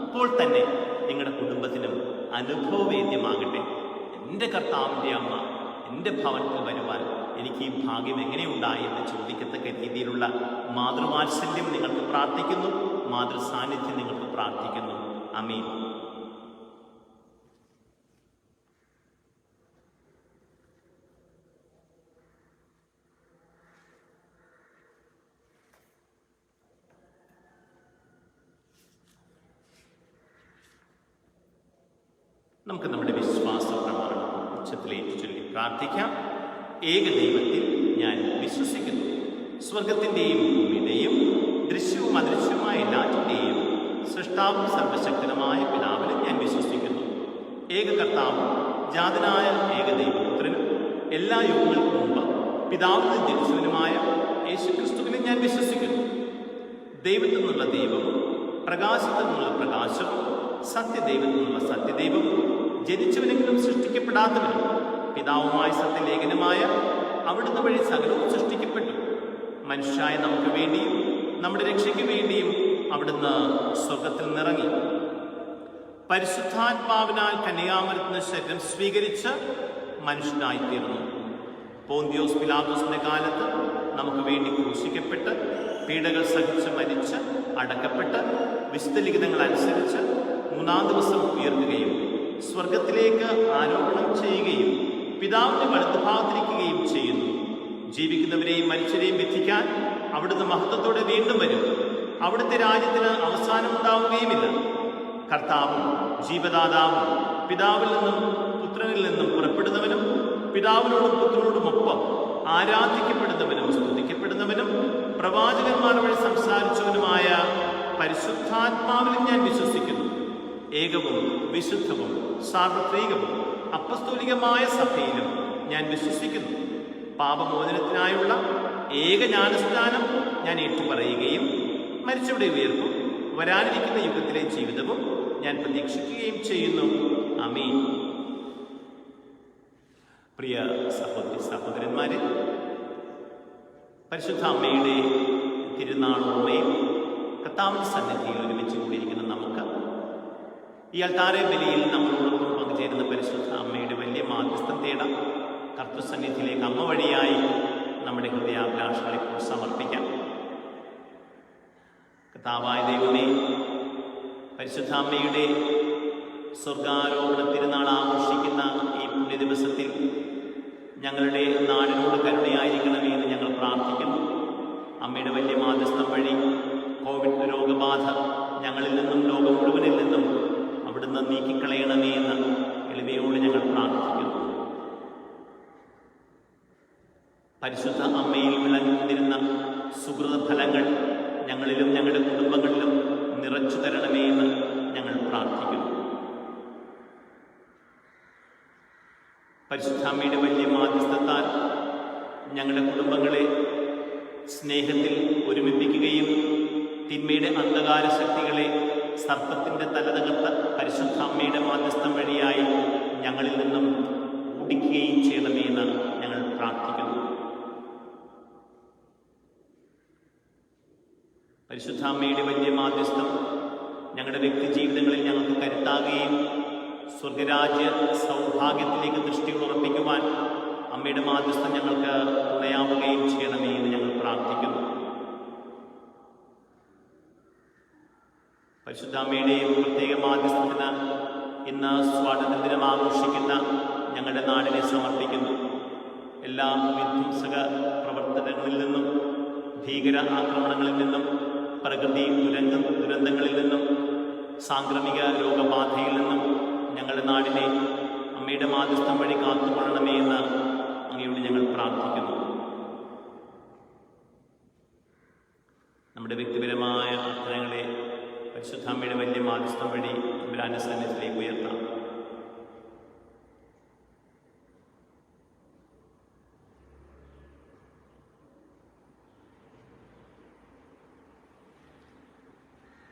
[SPEAKER 1] ഇപ്പോൾ തന്നെ നിങ്ങളുടെ കുടുംബത്തിനും അനുഭവവേദ്യമാകട്ടെ. എൻ്റെ കർത്താവിൻ്റെ അമ്മ എൻ്റെ ഭവനത്തിൽ വരുവാൻ എനിക്ക് ഈ ഭാഗ്യം എങ്ങനെയുണ്ടായി എന്ന് ചോദിക്കത്തക്ക രീതിയിലുള്ള മാതൃവാത്സല്യം നിങ്ങൾക്ക് പ്രാർത്ഥിക്കുന്നു, മാതൃസാന്നിധ്യം നിങ്ങൾക്ക് പ്രാർത്ഥിക്കുന്നു. ആമീൻ. നമുക്ക് നമ്മുടെ വിശ്വാസ പ്രമാണം ഉച്ചത്തിലേക്ക് ചൊല്ലി പ്രാർത്ഥിക്കാം. ഏകദൈവത്തിൽ ഞാൻ വിശ്വസിക്കുന്നു. സ്വർഗത്തിൻ്റെയും ഭൂമിയുടെയും ദൃശ്യവും അദൃശ്യവുമായ എല്ലാറ്റിൻ്റെയും സൃഷ്ടാവും സർവശക്തനുമായ പിതാവിലും ഞാൻ വിശ്വസിക്കുന്നു. ഏക കർത്താവും ജാതനായ ഏകദൈവപുത്രനും എല്ലാ യുഗങ്ങൾക്കും മുമ്പ് പിതാവിൽ നിന്ന് ജനിച്ചവനുമായ യേശുക്രിസ്തുവിനെ ഞാൻ വിശ്വസിക്കുന്നു. ദൈവത്തിൽ നിന്നുള്ള ദൈവവും പ്രകാശത്തിൽ നിന്നുള്ള പ്രകാശവും സത്യദൈവത്തിൽ നിന്നുള്ള സത്യദൈവവും ജനിച്ചവനെങ്കിലും സൃഷ്ടിക്കപ്പെടാത്തവനും പിതാവുമായ സത്യലേഖനമായ അവിടുന്ന് വഴി സകലവും സൃഷ്ടിക്കപ്പെട്ടു. മനുഷ്യായ നമുക്ക് വേണ്ടിയും നമ്മുടെ രക്ഷയ്ക്ക് വേണ്ടിയും അവിടുന്ന് സ്വർഗത്തിൽ നിറങ്ങി. പരിശുദ്ധാത്മാവിനാൽ കന്യാമരത്തിന് ശരീരം സ്വീകരിച്ച് മനുഷ്യനായിത്തീർന്നു. പോന്തിയോസ് പിലാത്തോസിന്റെ കാലത്ത് നമുക്ക് വേണ്ടി ക്രൂശിക്കപ്പെട്ട് പീഡകൾ സഹിച്ച് മരിച്ച് അടക്കപ്പെട്ട് വിശുദ്ധ ലിഖിതങ്ങൾ അനുസരിച്ച് 3-ാം ദിവസം ഉയർത്തുകയും സ്വർഗത്തിലേക്ക് ആരോപണം ചെയ്യുകയും പിതാവിന്റെ വലത്തുഭാഗത്തിരിക്കുകയും ചെയ്യുന്നു. ജീവിക്കുന്നവരെയും മരിച്ചവരെയും വിധിക്കാൻ അവിടുന്ന് മഹത്വത്തോടെ വീണ്ടും വരും. അവിടുത്തെ രാജ്യത്തിന് അവസാനമുണ്ടാവുകയുമില്ല. കർത്താവും ജീവദാതാവും പിതാവിൽ നിന്നും പുത്രനിൽ നിന്നും പുറപ്പെടുന്നവനും പിതാവിനോടും പുത്രനോടുമൊപ്പം ആരാധിക്കപ്പെടുന്നവനും സ്തുതിക്കപ്പെടുന്നവനും പ്രവാചകന്മാർ വഴി സംസാരിച്ചവനുമായ പരിശുദ്ധാത്മാവിലും ഞാൻ വിശ്വസിക്കുന്നു. ഏകവും വിശുദ്ധവും സാർവത്രികവും അപ്പസ്തോലികമായ സഭയിലും ഞാൻ വിശ്വസിക്കുന്നു. പാപമോചനത്തിനായുള്ള ഏക ജ്ഞാനസ്നാനം ഞാൻ ഏറ്റുപറയുകയും മരിച്ചവരുടെ ഉയർപ്പും വരാനിരിക്കുന്ന യുഗത്തിലെ ജീവിതവും ഞാൻ പ്രതീക്ഷിക്കുകയും ചെയ്യുന്നു. ആമീൻ. പ്രിയ സഹോദരി സഹോദരന്മാരെ, പരിശുദ്ധ അമ്മയുടെ തിരുനാൾ ഓർമ്മയിൽ കർത്താവിന്റെ സന്നിധിയിൽ ഒരുമിച്ച് കൂടിയിരിക്കുന്ന നമുക്ക് ഈ അൾത്താരെ ബലിയിൽ നമ്മളോടൊപ്പം പങ്കുചേരുന്ന പരിശുദ്ധ അമ്മയുടെ വലിയ മാധ്യസ്ഥം തേടാം. കർത്തൃസന്നിധിയിലേക്ക് അമ്മ വഴിയായി നമ്മുടെ ഹൃദയാഭിലാഷങ്ങളെ സമർപ്പിക്കാം. കർത്താവായ ദൈവമേ, പരിശുദ്ധ അമ്മയുടെ സ്വർഗാരോഹണ തിരുനാൾ ആഘോഷിക്കുന്ന ഈ പുണ്യ ദിവസത്തിൽ ഞങ്ങളുടെ നാടിനോട് കരുണയായിരിക്കണമേ എന്ന് ഞങ്ങൾ പ്രാർത്ഥിക്കുന്നു. അമ്മയുടെ വലിയ മാധ്യസ്ഥം വഴി കോവിഡ് രോഗബാധ ഞങ്ങളിൽ നിന്നും ലോകം മുഴുവനിൽ നിന്നും അവിടുന്ന് നീക്കിക്കളയണമേ എന്ന് എളിമയോട് ഞങ്ങൾ പ്രാർത്ഥിക്കുന്നു. പരിശുദ്ധ അമ്മയിൽ വിളങ്ങിരുന്ന സുഹൃത ഫലങ്ങൾ ഞങ്ങളിലും ഞങ്ങളുടെ കുടുംബങ്ങളിലും നിറച്ചു തരണമേ എന്ന് ഞങ്ങൾ പ്രാർത്ഥിക്കുന്നു. പരിശുദ്ധ അമ്മയുടെ വലിയ മാധ്യസ്ഥത്താൽ ഞങ്ങളുടെ കുടുംബങ്ങളെ സ്നേഹത്തിൽ ഒരുമിപ്പിക്കുകയും തിന്മയുടെ അന്ധകാര ശക്തികളെ സർപ്പത്തിൻ്റെ തല തകർത്ത പരിശുദ്ധ അമ്മയുടെ മാധ്യസ്ഥം വഴിയായി ഞങ്ങളിൽ നിന്നും ഓടിക്കുകയും ചെയ്യണമേ എന്ന് ഞങ്ങൾ പ്രാർത്ഥിക്കുന്നു. പരിശുദ്ധ അമ്മയുടെ വലിയ മാധ്യസ്ഥം ഞങ്ങളുടെ വ്യക്തി ജീവിതങ്ങളിൽ ഞങ്ങൾക്ക് കരുത്താകുകയും സ്വർഗരാജ്യ സൗഭാഗ്യത്തിലേക്ക് ദൃഷ്ടി ഉറപ്പിക്കുവാൻ അമ്മയുടെ മാധ്യസ്ഥം ഞങ്ങൾക്ക് തുണയാവുകയും ചെയ്യണമേ എന്ന് ഞങ്ങൾ പ്രാർത്ഥിക്കുന്നു. പരിശുദ്ധ അമ്മയുടെ പ്രത്യേക മാധ്യസ്ഥത്തിന് ഇന്ന് സ്വാതന്ത്ര്യദിനം ആഘോഷിക്കുന്ന ഞങ്ങളുടെ നാടിനെ സമർപ്പിക്കുന്നു. എല്ലാ വിധ്വംസക പ്രവർത്തനങ്ങളിൽ നിന്നും ഭീകര ആക്രമണങ്ങളിൽ നിന്നും പ്രകൃതി ദുരന്തങ്ങളിൽ നിന്നും സാംക്രമിക രോഗബാധയിൽ നിന്നും ഞങ്ങളുടെ നാടിനെ അമ്മയുടെ മാധ്യസ്ഥം വഴി കാത്തുകൊള്ളണമേ എന്ന് അങ്ങയോട് ഞങ്ങൾ പ്രാർത്ഥിക്കുന്നു. നമ്മുടെ വ്യക്തിപരമായ അർത്ഥനകളെ പരിശുദ്ധ അമ്മയുടെ വലിയ മാധ്യസ്ഥം വഴി തമ്പുരാന്റെ സന്നിധിയിലേക്ക് ഉയർത്താം.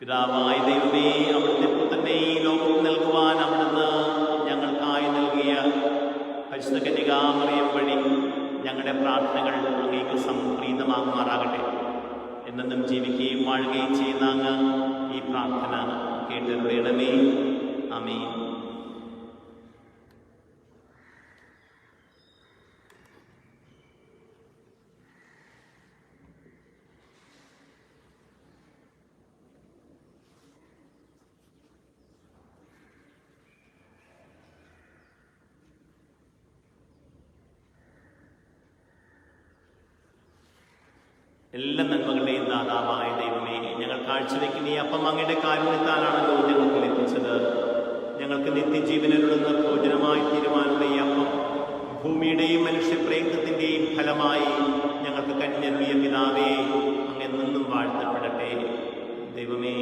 [SPEAKER 1] പിതാവായ ദൈവമേ, അവിടുത്തെ പുത്രനെ ഈ ലോകത്തിൽ നൽകുവാൻ അവിടുന്ന് ഞങ്ങൾക്കായി നൽകിയ പരിശുദ്ധ കന്യകാമറിയം വഴി ഞങ്ങളുടെ പ്രാർത്ഥനകൾ അങ്ങേക്ക് സംപ്രീതമാകുമാറാകട്ടെ. എന്നെന്നും ജീവിക്കുകയും വാഴുകയും ചെയ്യുന്ന അങ്ങ് ഈ പ്രാർത്ഥന കേട്ടരുളണമേ. ആമേൻ. എല്ലാ നന്മകളുടെയും ദാതാവായ ദൈവമേ, ഞങ്ങൾ കാഴ്ചവെക്കുന്ന ഈ അപ്പം അങ്ങയുടെ കാരുണ്യത്താലാണല്ലോ ഞങ്ങൾക്ക് ലഭിച്ചത്. ഞങ്ങൾക്ക് നിത്യജീവനിലുള്ള ഭോജനമായി തീരുമാനമുള്ള ഈ അപ്പം ഭൂമിയുടെയും മനുഷ്യപ്രയത്നത്തിൻ്റെയും ഫലമായി ഞങ്ങൾക്ക് കനിഞ്ഞരുളിയ പിതാവേ, അങ്ങെന്നും വാഴ്ത്തപ്പെടട്ടെ. ദൈവമേ,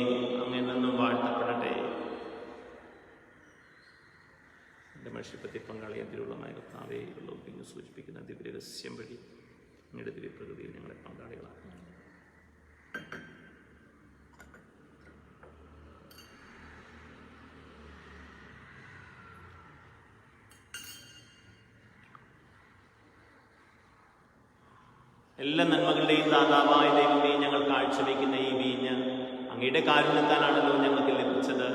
[SPEAKER 1] അങ്ങെന്നും വാഴ്ത്തപ്പെടട്ടെ. എൻ്റെ മനുഷ്യപ്പത്തി പങ്കാളിയെ തിരുവുള്ളമായ കർത്താവേ, ലോകത്തിന് സൂചിപ്പിക്കുന്ന ദിവ്യരഹസ്യം വഴി അങ്ങയുടെ ദിവ്യപ്രകൃതിയിൽ ഞങ്ങളെ പങ്കാളികളാക്കുന്നു. എല്ലാ നന്മകളുടെയും ദാതാവായ ദൈവമേ, ഞങ്ങൾ കാഴ്ചവെക്കുന്ന ഈ വീഞ്ഞ് അങ്ങയുടെ കാരുണ്യത്താലാണല്ലോ ഞങ്ങൾക്ക് ലഭിച്ചത്.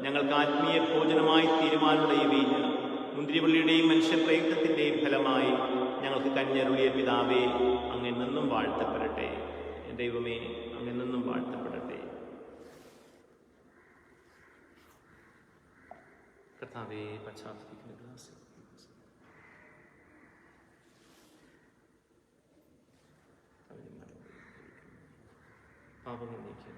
[SPEAKER 1] ഞങ്ങൾക്ക് ആത്മീയ ഭോജനമായി തീരുമാനമുള്ള ഈ വീഞ്ഞ് മുന്തിരിവള്ളിയുടെയും മനുഷ്യപ്രയത്നത്തിൻ്റെയും ഫലമായി ഞങ്ങൾക്ക് കനിഞ്ഞരുളിയ പിതാവേ, അങ്ങ് എന്നെന്നും വാഴ്ത്തപ്പെടട്ടെ. ദൈവമേ, അങ്ങ് എന്നെന്നും വാഴ്ത്തപ്പെടട്ടെ. കർത്താവേ, പശ്ചാത്തലത്തിൻ്റെ ഗ്ലാസ് പാപങ്ങൾ നീക്കി.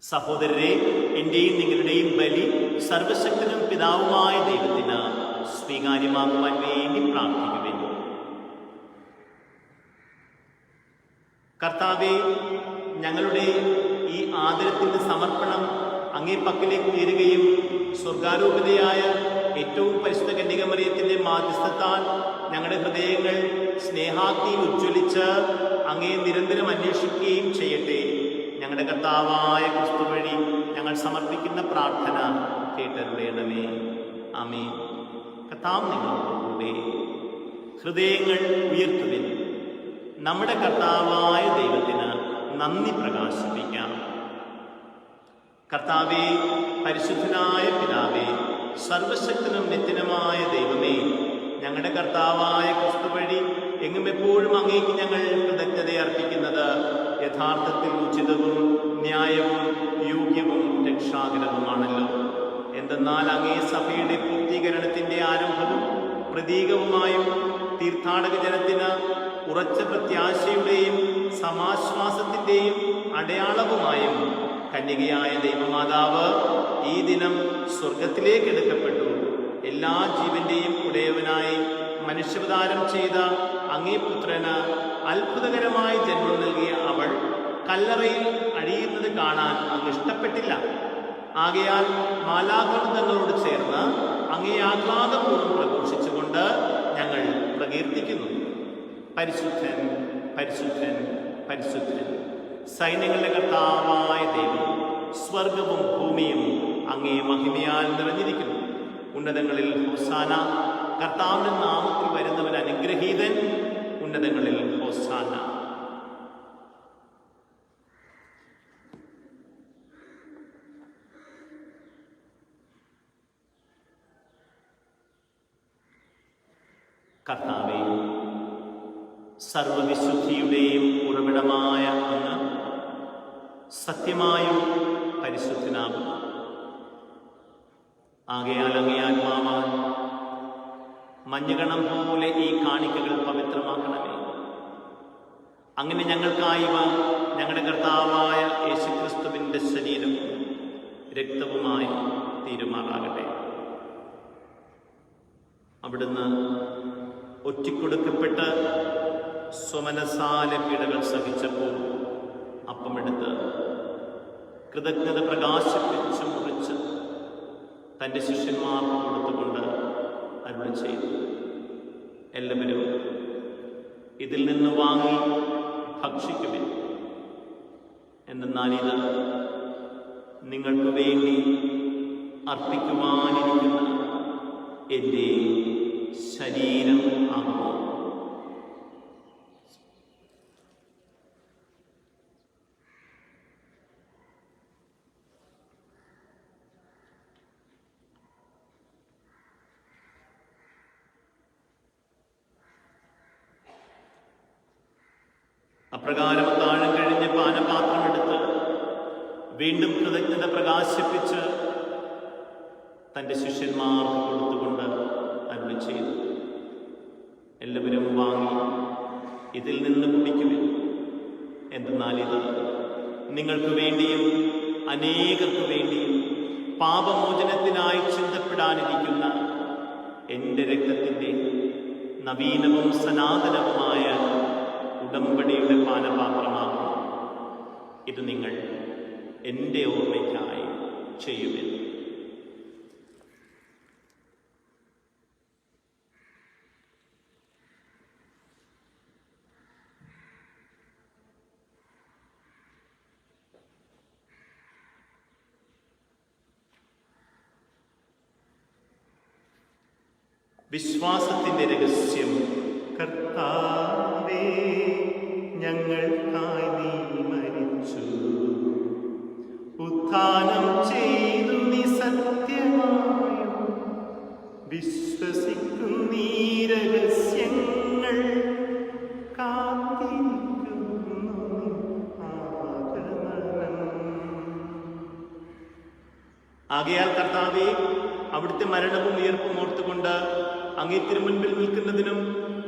[SPEAKER 1] സഹോദരരെ, എന്റെയും നിങ്ങളുടെയും ബലി സർവശക്തനും പിതാവുമായ ദൈവത്തിന് സ്വീകാര്യമാകുവാൻ വേണ്ടി പ്രാർത്ഥിക്കുവിൻ. കർത്താവേ, ഞങ്ങളുടെ ഈ ആദരത്തിന്റെ സമർപ്പണം അങ്ങേ പക്കലേക്ക് ഉയരുകയും സ്വർഗാരൂപതയായ ഏറ്റവും പരിശുദ്ധ കന്യകമറിയത്തിന്റെ മാധ്യസ്ഥത്താൽ ഞങ്ങളുടെ ഹൃദയങ്ങൾ സ്നേഹാഗ്നിയിൽ ഉജ്ജ്വലിച്ച് അങ്ങേ നിരന്തരം അന്വേഷിക്കുകയും ചെയ്യട്ടെ. ഞങ്ങളുടെ കർത്താവായ ക്രിസ്തു വഴി ഞങ്ങൾ സമർപ്പിക്കുന്ന പ്രാർത്ഥന കേട്ടരുളേണമേ. ആമേൻ. കർത്താവ് നിങ്ങളോടുകൂടെ. ഹൃദയങ്ങൾ ഉയർത്തുവിൻ. നമ്മുടെ കർത്താവായ ദൈവത്തിന് നന്ദി പ്രകാശിപ്പിക്കാം. കർത്താവേ, പരിശുദ്ധനായ പിതാവേ, സർവശക്തനും നിത്യനുമായ ദൈവമേ, ഞങ്ങളുടെ കർത്താവായ ക്രിസ്തു വഴി എങ്ങും എപ്പോഴും അങ്ങേക്ക് ഞങ്ങൾ കൃതജ്ഞത അർപ്പിക്കുന്നത് യഥാർത്ഥത്തിൽ ഉചിതവും ന്യായവും യോഗ്യവും രക്ഷാകരവുമാണല്ലോ. എന്തെന്നാൽ അങ്ങേ സഭയുടെ പൂർത്തീകരണത്തിന്റെ ആരംഭവും പ്രതീകവുമായും തീർത്ഥാടക ജനത്തിന് ഉറച്ച പ്രത്യാശയുടെയും സമാശ്വാസത്തിന്റെയും അടയാളവുമായും കന്യകയായ ദൈവമാതാവ് ഈ ദിനം സ്വർഗത്തിലേക്ക് എടുക്കപ്പെട്ടു. എല്ലാ ജീവന്റെയും ഉടയവനായി മനുഷ്യാവതാരം ചെയ്ത അങ്ങേ പുത്രന് അത്ഭുതകരമായി ജന്മം നൽകിയ അവൾ കല്ലറയിൽ അഴിയുന്നത് കാണാൻ അങ്ങ് ഇഷ്ടപ്പെട്ടില്ല. ആകയാൽ മാലാഖവൃന്ദങ്ങളോട് ചേർന്ന് അങ്ങേ ആഹ്ലാദപൂർവ്വം പ്രഘോഷിച്ചുകൊണ്ട് ഞങ്ങൾ പ്രകീർത്തിക്കുന്നു. പരിശുദ്ധൻ, പരിശുദ്ധൻ, പരിശുദ്ധൻ, സൈന്യങ്ങളുടെ കർത്താവായ ദൈവം, സ്വർഗവും ഭൂമിയും അങ്ങേ മഹിമയാൽ നിറഞ്ഞിരിക്കുന്നു. ഉന്നതങ്ങളിൽ ഹോസാന. കർത്താവിന്റെ നാമത്തിൽ വരുന്നവൻ അനുഗ്രഹീതൻ. ഉന്നതങ്ങളിൽ ഹോസാന. കർത്താവേ, സർവവിശുദ്ധിയുടെയും ഉറവിടമായ അങ്ങ് സത്യമായും പരിശുദ്ധനാകും. ആകയാൽ അങ്ങേ ആത്മാവാൻ മഞ്ഞുകണം പോലെ ഈ കാണിക്കകൾ പവിത്രമാക്കണമേ. അങ്ങനെ ഞങ്ങൾക്കായി ഞങ്ങളുടെ കർത്താവായ യേശുക്രിസ്തുവിന്റെ ശരീരം രക്തവുമായി തീരുമാറാകട്ടെ. അവിടുന്ന് ഒറ്റിക്കൊടുക്കപ്പെട്ട് സ്വമനസാലെ പീഡകൾ സഹിച്ചപ്പോൾ അപ്പമെടുത്ത് കൃതജ്ഞത പ്രകാശിപ്പിച്ച് മുറിച്ച് തൻ്റെ ശിഷ്യന്മാർക്ക് കൊടുത്തുകൊണ്ട് അരുളി ചെയ്തു, എല്ലാവരും ഇതിൽ നിന്ന് വാങ്ങി ഭക്ഷിക്കുവിൻ. എന്നാൽ ഇത് നിങ്ങൾക്ക് വേണ്ടി അർപ്പിക്കുവാനിരിക്കുന്ന എൻ്റെ ശരീരം ആകുന്നു. അപ്രകാരം താഴം കഴിഞ്ഞ് പാനപാത്രമെടുത്ത് വീണ്ടും കൃതജ്ഞത പ്രകാശിപ്പിച്ച് തൻ്റെ ശിഷ്യന്മാർക്ക് കൊടുത്തുകൊണ്ട് അരുളി ചെയ്തു, എല്ലാവരും വാങ്ങി ഇതിൽ നിന്ന് കുടിക്കുവിൻ. എന്തെന്നാൽ ഇത് നിങ്ങൾക്ക് വേണ്ടിയും അനേകർക്ക് വേണ്ടിയും പാപമോചനത്തിനായി ചിന്തപ്പെടാനിരിക്കുന്ന എൻ്റെ രക്തത്തിൻ്റെ നവീനവും സനാതനവുമായ ഉടമ്പടിയുടെ പാനപാത്രമാകും. ഇത് നിങ്ങൾ എൻ്റെ ഓർമ്മയ്ക്കായി ചെയ്യുവിൻ. വിശ്വാസത്തിന്റെ രഹസ്യം. കർത്താവേ, ഞങ്ങൾക്കായി നീ മരിച്ചു, ഉത്ഥാനം ചെയ്തു നീ സത്യമായി വിശ്വസിക്കുന്നീ രഹസ്യങ്ങൾ കാത്തിരിക്കുന്നു ആഗമനം. ആകയാൽ കർത്താവേ, അവിടുത്തെ മരണവും ഉയർപ്പും ഓർത്തുകൊണ്ട് അങ്ങേ തിരുമുൻപിൽ നിൽക്കുന്നതിനും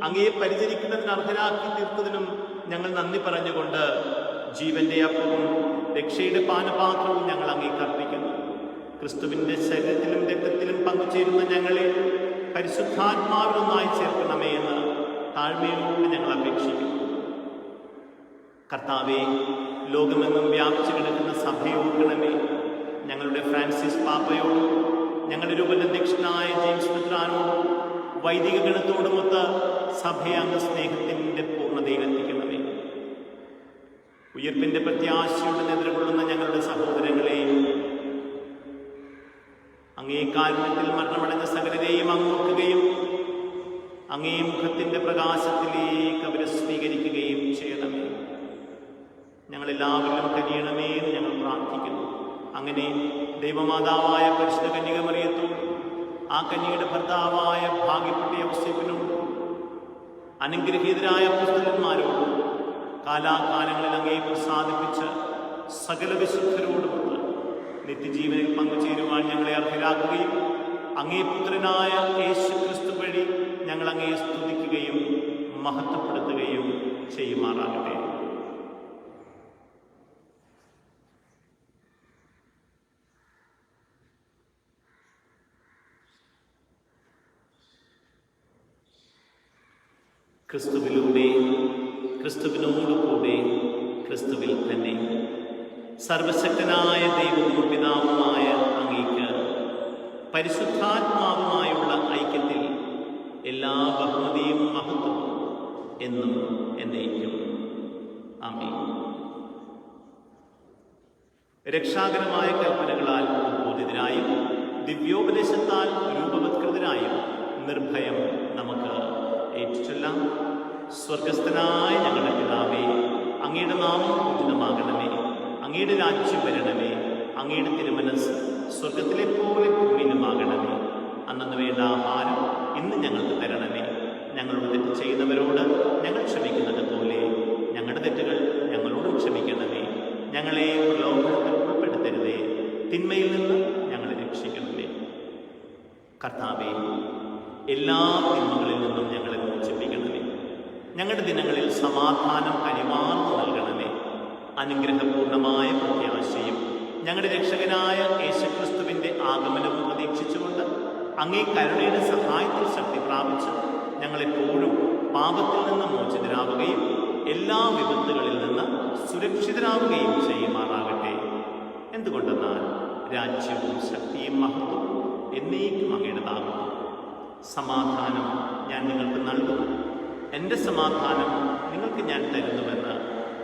[SPEAKER 1] അങ്ങയെ പരിചരിക്കുന്നതിന് അർഹരാക്കി തീർത്തതിനും ഞങ്ങൾ നന്ദി പറഞ്ഞുകൊണ്ട് ജീവന്റെ അപ്പവും രക്ഷയുടെ പാനപാത്രവും ഞങ്ങൾ അങ്ങേക്ക് അർപ്പിക്കുന്നു. ക്രിസ്തുവിന്റെ ശരീരത്തിലും രക്തത്തിലും പങ്കുചേരുന്ന ഞങ്ങളെ പരിശുദ്ധാത്മാവിലൊന്നായി ചേർക്കണമേ എന്ന് താഴ്മയോട് ഞങ്ങൾ അപേക്ഷിക്കുന്നു. കർത്താവെ, ലോകമെങ്ങും വ്യാപിച്ചു കിടക്കുന്ന സഭയെ ഓർക്കണമേ. ഞങ്ങളുടെ ഫ്രാൻസിസ് പാപ്പയോടും ഞങ്ങളുടെ രൂപതധ്യക്ഷനായ ജെയിംസ് മെത്രാനോടും വൈദിക ഗണത്തോടുമൊത്ത് സഭയെ അങ്ങ് സ്നേഹത്തിൻ്റെ പൂർണ്ണതയിലെത്തിക്കണമേ. ഉയർപ്പിന്റെ പ്രത്യാശയോടെ നിദ്രകൊള്ളുന്ന ഞങ്ങളുടെ സഹോദരങ്ങളെയും അങ്ങേ കാരുണ്യത്തിൽ മരണമടഞ്ഞ സകലരെയും അങ്ങ് ഓർക്കുകയും അങ്ങേ മുഖത്തിന്റെ പ്രകാശത്തിലേക്ക് അവരെ സ്വീകരിക്കുകയും ചെയ്യണമേ. ഞങ്ങളെല്ലാവരിലും കനിയണമേ എന്ന് ഞങ്ങൾ പ്രാർത്ഥിക്കുന്നു. അങ്ങനെ ദൈവമാതാവായ പരിശുദ്ധ കന്യക മറിയത്തോടും ആ കന്യകയുടെ ഭർത്താവായ ഭാഗ്യപ്പെട്ട യൗസേപ്പിനോടും അനുഗ്രഹീതരായ അപ്പോസ്തലന്മാരോടും കാലാകാലങ്ങളിൽ അങ്ങേ പ്രസാദിപ്പിച്ച് സകല വിശുദ്ധരോടുമൊത്ത് നിത്യജീവനിൽ പങ്കുചേരുവാൻ ഞങ്ങളെ അർഹരാക്കുകയും അങ്ങേ പുത്രനായ യേശു ക്രിസ്തു വഴി ഞങ്ങൾ അങ്ങേ സ്തുതിക്കുകയും മഹത്വപ്പെടുത്തുകയും ചെയ്യുമാറാകട്ടെ. ക്രിസ്തുവിലൂടെ, ക്രിസ്തുവിനോടുകൂടെ, ക്രിസ്തുവിൽ തന്നെ സർവശക്തനായ ദൈവവും പിതാവുമായ അങ്ങേക്ക് പരിശുദ്ധാത്മാവുമായുള്ള ഐക്യത്തിൽ എല്ലാ ബഹുമതിയും മഹത്വവും എന്നും എന്നേക്കും ആമേൻ. രക്ഷാകരമായ കൽപ്പനകളാൽ ഉദ്ബോധിതരായും ദിവ്യോപദേശത്താൽ രൂപവത്കൃതരായും നിർഭയം നമുക്ക് ഏറ്റുചൊല്ലാം. സ്വർഗസ്ഥനായ ഞങ്ങളുടെ പിതാവേ, അങ്ങയുടെ നാമം പൂജിതമാകണമേ. അങ്ങയുടെ രാജ്യം വരണമേ. അങ്ങയുടെ തിരുമനസ് സ്വർഗത്തിലെ പോലെ ഭൂമിയിലുമാകണമേ. അന്നു വേണ്ട ആഹാരം ഇന്ന് ഞങ്ങൾക്ക് തരണമേ. ഞങ്ങളോട് തെറ്റ് ചെയ്യുന്നവരോട് ഞങ്ങൾ ക്ഷമിക്കുന്നത് പോലെ ഞങ്ങളുടെ തെറ്റുകൾ ഞങ്ങളോടും ക്ഷമിക്കണമേ. ഞങ്ങളെ പ്രലോഭനത്തിൽ ഉൾപ്പെടുത്തരുതേ, തിന്മയിൽ നിന്ന് ഞങ്ങളെ രക്ഷിക്കണമേ. കർത്താവേ, എല്ലാ തിന്മകളിൽ നിന്നും ഞങ്ങളെ മോചിപ്പിക്കണമേ. ഞങ്ങളുടെ ദിനങ്ങളിൽ സമാധാനം കനിവാർന്നു നൽകണമേ. അനുഗ്രഹപൂർണമായ പ്രത്യാശയും ഞങ്ങളുടെ രക്ഷകനായ യേശുക്രിസ്തുവിന്റെ ആഗമനവും പ്രതീക്ഷിച്ചുകൊണ്ട് അങ്ങേ കരുണയുടെ സഹായത്തിൽ ശക്തി പ്രാപിച്ച് ഞങ്ങളെപ്പോഴും പാപത്തിൽ നിന്ന് മോചിതരാവുകയും എല്ലാ വിപത്തുകളിൽ നിന്ന് സുരക്ഷിതരാവുകയും ചെയ്യുമാറാകട്ടെ. എന്തുകൊണ്ടെന്നാൽ രാജ്യവും ശക്തിയും മഹത്വവും എന്നേക്കും അങ്ങയുടേതാകുന്നു. സമാധാനം ഞാൻ നിങ്ങൾക്ക് നൽകുന്നു, എൻ്റെ സമാധാനം നിങ്ങൾക്ക് ഞാൻ തരുന്നുവെന്ന്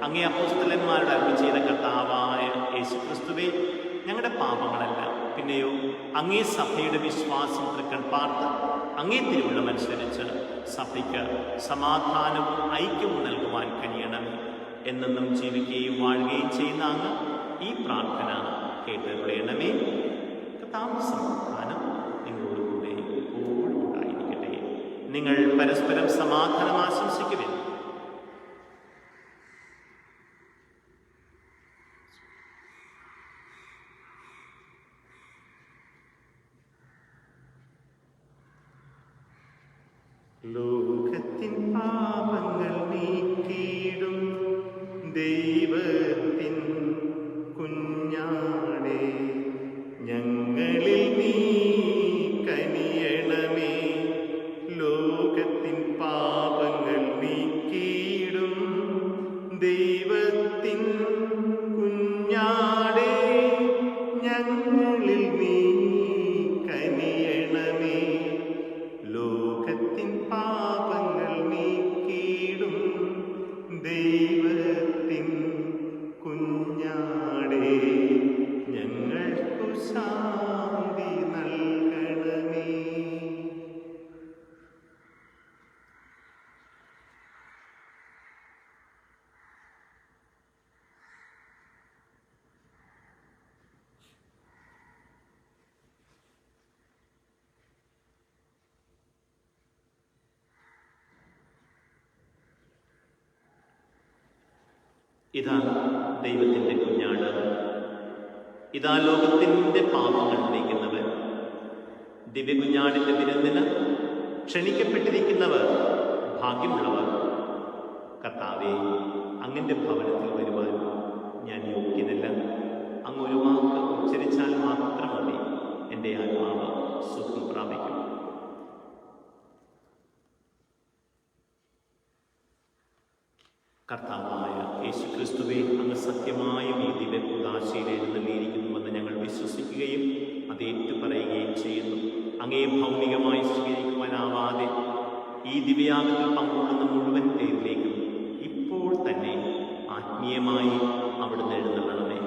[SPEAKER 1] അങ്ങേ അപ്പോസ്തലന്മാരുടെ അരുളി ചെയ്ത കർത്താവായ യേശുക്രിസ്തുവേ, ഞങ്ങളുടെ പാപങ്ങളല്ല പിന്നെയോ അങ്ങേ സഭയുടെ വിശ്വാസം തൃക്കൺ പാർത്ത് അങ്ങേ തിരുവുള്ളമനുസരിച്ച് സഭയ്ക്ക് സമാധാനവും ഐക്യവും നൽകുവാൻ കഴിയണമേ. എന്നെന്നും ജീവിക്കുകയും വാഴുകയും ചെയ്യുന്ന അങ്ങ് ഈ പ്രാർത്ഥന കേട്ടുകൊള്ളണമേ. കർത്താവിന്റെ സമാധാനം നിങ്ങളോടുകൂടെ എപ്പോഴും ഉണ്ടായിരിക്കട്ടെ. നിങ്ങൾ പരസ്പരം സമാധാനം ആശംസിക്കുവിൻ. ലോകത്തിൻ പാപങ്ങൾ നീക്കിയിടും ദൈവത്തിൻ കുഞ്ഞാടേ, ഞങ്ങളിൽ നീ കനിയണമേ. ലോകത്തിൻ പാപങ്ങൾ നീക്കിയിടും ദൈവത്തിൻ കുഞ്ഞാടേ, ഞങ്ങളിൽ നീ കനിയണമേ. ലോകത്തിൻ പാപങ്ങൾ നീക്കിയിടും ദൈവത്തിൻ കുഞ്ഞാടേ, ഞങ്ങൾക്കു ശാന്തി നൽകണമേ. ഇതാ ദൈവത്തിൻ്റെ കുഞ്ഞാട്, ഇതാ ലോകത്തിൻ്റെ പാപങ്ങൾ നീക്കുന്നവൻ. ദിവ്യകുഞ്ഞാടിൻ്റെ വിരുന്നിന് ക്ഷണിക്കപ്പെട്ടിരിക്കുന്നവർ ഭാഗ്യമുള്ളവർ. കർത്താവേ, അങ്ങൻ്റെ ഭവനത്തിൽ വരുവാൻ ഞാൻ യോഗ്യനല്ല. അങ്ങ് ഒരു വാക്ക് ഉച്ചരിച്ചാൽ മാത്രം മതി, എൻ്റെ ആത്മാവ് സുഖം പ്രാപിക്കും. കർത്താവായ യേശുക്രിസ്തുവേ, അങ്ങ് സത്യമായും ഈ ദിവ്യകൂദാശയിൽ എഴുന്നള്ളിയിരിക്കുന്നുവെന്ന് ഞങ്ങൾ വിശ്വസിക്കുകയും അത് ഏറ്റുപറയുകയും ചെയ്യുന്നു. അങ്ങേ ഭൗമികമായി സ്വീകരിക്കുവാനാവാതെ ഈ ദിവ്യയാഗത്തിൽ പങ്കുകൊള്ളുന്ന മുഴുവൻ പേരിലേക്കും ഇപ്പോൾ തന്നെ ആത്മീയമായി അവിടുന്ന് എഴുന്നള്ളണമേ.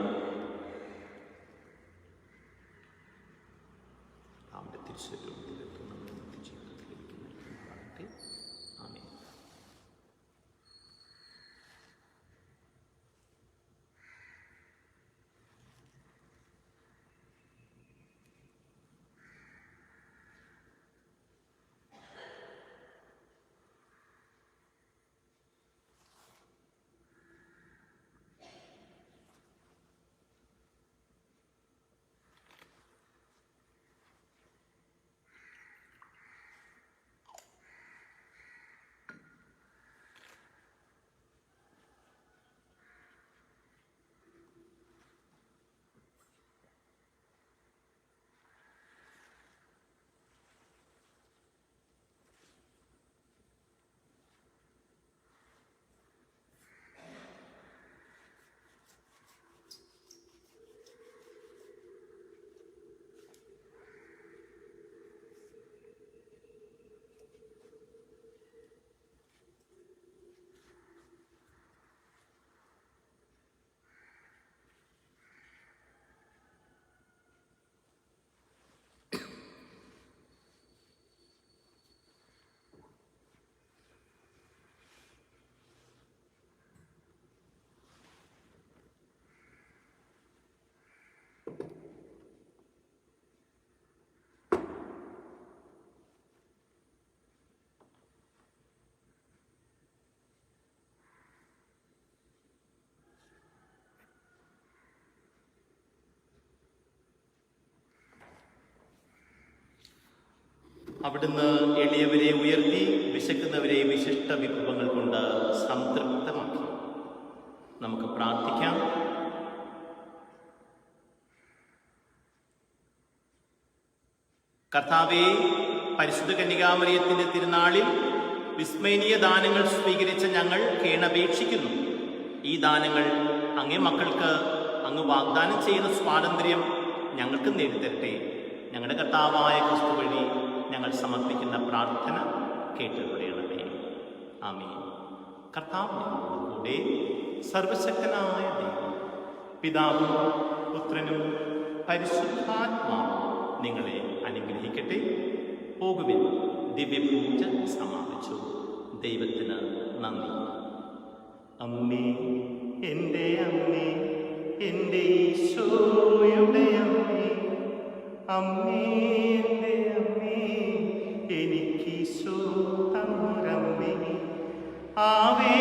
[SPEAKER 1] അവിടുന്ന് എളിയവരെ ഉയർത്തി വിശക്കുന്നവരെ വിശിഷ്ട വിഭവങ്ങൾ കൊണ്ട് സംതൃപ്തമാക്കി. നമുക്ക് പ്രാർത്ഥിക്കാം. കർത്താവേ, പരിശുദ്ധ കന്യകാമറിയത്തിന്റെ തിരുനാളിൽ വിസ്മയനീയ ദാനങ്ങൾ സ്വീകരിച്ച ഞങ്ങൾ കേണപേക്ഷിക്കുന്നു. ഈ ദാനങ്ങൾ അങ്ങേ മക്കൾക്ക് അങ്ങ് വാഗ്ദാനം ചെയ്യുന്ന സ്വാതന്ത്ര്യം ഞങ്ങൾക്ക് നേടിത്തരട്ടെ. ഞങ്ങളുടെ കർത്താവായ ക്രിസ്തു വഴി ഞങ്ങൾ സമർപ്പിക്കുന്ന പ്രാർത്ഥന കേട്ടുകൊള്ളണമേ. ആമേൻ. കർത്താവ് കൂടെ സർവശക്തനായ ദൈവം പിതാവും പുത്രനും പരിശുദ്ധാത്മാവും നിങ്ങളെ അനുഗ്രഹിക്കട്ടെ. പോകുവിൻ, ദിവ്യപൂജ സമാപിച്ചു. ദൈവത്തിന് നന്ദി. അമ്മേ, എൻ്റെ അമ്മേ, എൻ്റെ ഈശോയുടെ അമ്മേ, അമ്മേ എൻ്റെ അമ്മേ, എനിക്കീശോ തന്നൊരമ്മേ. ആവേ